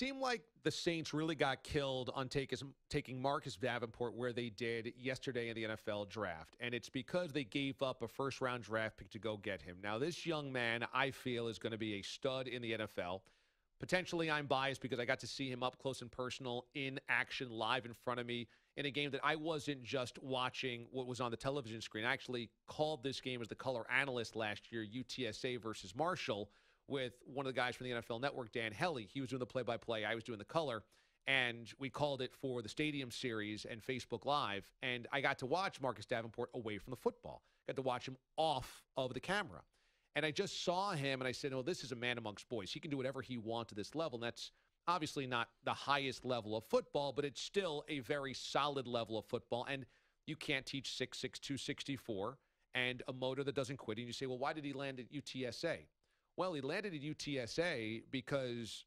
seemed like the Saints really got killed on taking Marcus Davenport where they did yesterday in the NFL draft. And it's because they gave up a first-round draft pick to go get him. Now, this young man, I feel, is going to be a stud in the NFL. Potentially, I'm biased because I got to see him up close and personal in action live in front of me in a game that I wasn't just watching what was on the television screen. I actually called this game as the color analyst last year, UTSA versus Marshall, with one of the guys from the NFL Network, Dan Hellie. He was doing the play-by-play. I was doing the color. And we called it for the Stadium Series and Facebook Live. And I got to watch Marcus Davenport away from the football. Got to watch him off of the camera. And I just saw him, and I said, oh, this is a man amongst boys. He can do whatever he wants at this level. And that's obviously not the highest level of football, but it's still a very solid level of football. And you can't teach 6'6", 264 and a motor that doesn't quit. And you say, well, why did he land at UTSA? Well, he landed at UTSA because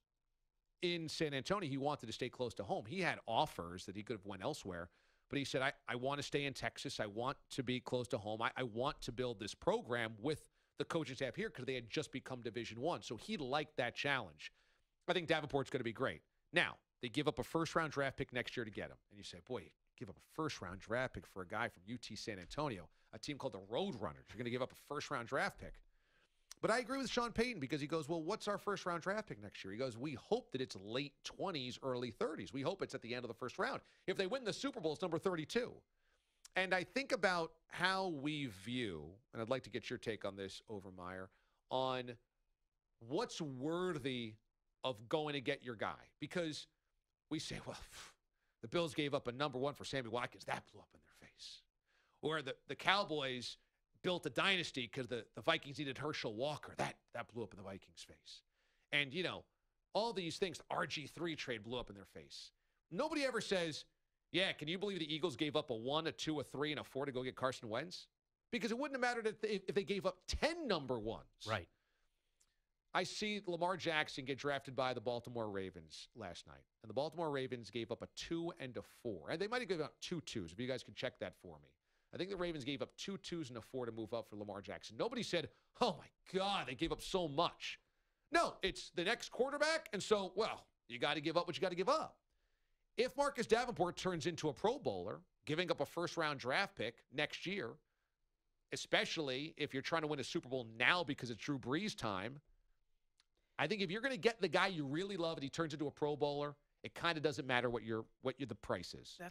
in San Antonio, he wanted to stay close to home. He had offers that he could have went elsewhere, but he said, I want to stay in Texas. I want to be close to home. I want to build this program with the coaching staff here because they had just become Division I. So he liked that challenge. I think Davenport's going to be great. Now, they give up a first-round draft pick next year to get him. And you say, boy, you give up a first-round draft pick for a guy from UT San Antonio, a team called the Roadrunners. You're going to give up a first-round draft pick. But I agree with Sean Payton because he goes, well, what's our first-round draft pick next year? He goes, we hope that it's late 20s, early 30s. We hope it's at the end of the first round. If they win the Super Bowl, it's number 32. And I think about how we view, and I'd like to get your take on this, Overmeyer, on what's worthy of going to get your guy. Because we say, well, the Bills gave up a number one for Sammy Watkins. That blew up in their face. Or the Cowboys built a dynasty because the Vikings needed Herschel Walker. That blew up in the Vikings' face. And, you know, all these things, the RG3 trade blew up in their face. Nobody ever says, yeah, can you believe the Eagles gave up a 1, a 2, a 3, and a 4 to go get Carson Wentz? Because it wouldn't have mattered if they gave up 10 number ones. Right. I see Lamar Jackson get drafted by the Baltimore Ravens last night. And the Baltimore Ravens gave up a 2 and a 4. And they might have given up 2 2s, if you guys can check that for me. I think the Ravens gave up 2 2s and a 4 to move up for Lamar Jackson. Nobody said, oh, my God, they gave up so much. No, it's the next quarterback. And so, well, you got to give up what you got to give up. If Marcus Davenport turns into a Pro Bowler, giving up a first-round draft pick next year, especially if you're trying to win a Super Bowl now because it's Drew Brees time, I think if you're going to get the guy you really love and he turns into a Pro Bowler, it kind of doesn't matter what the price is.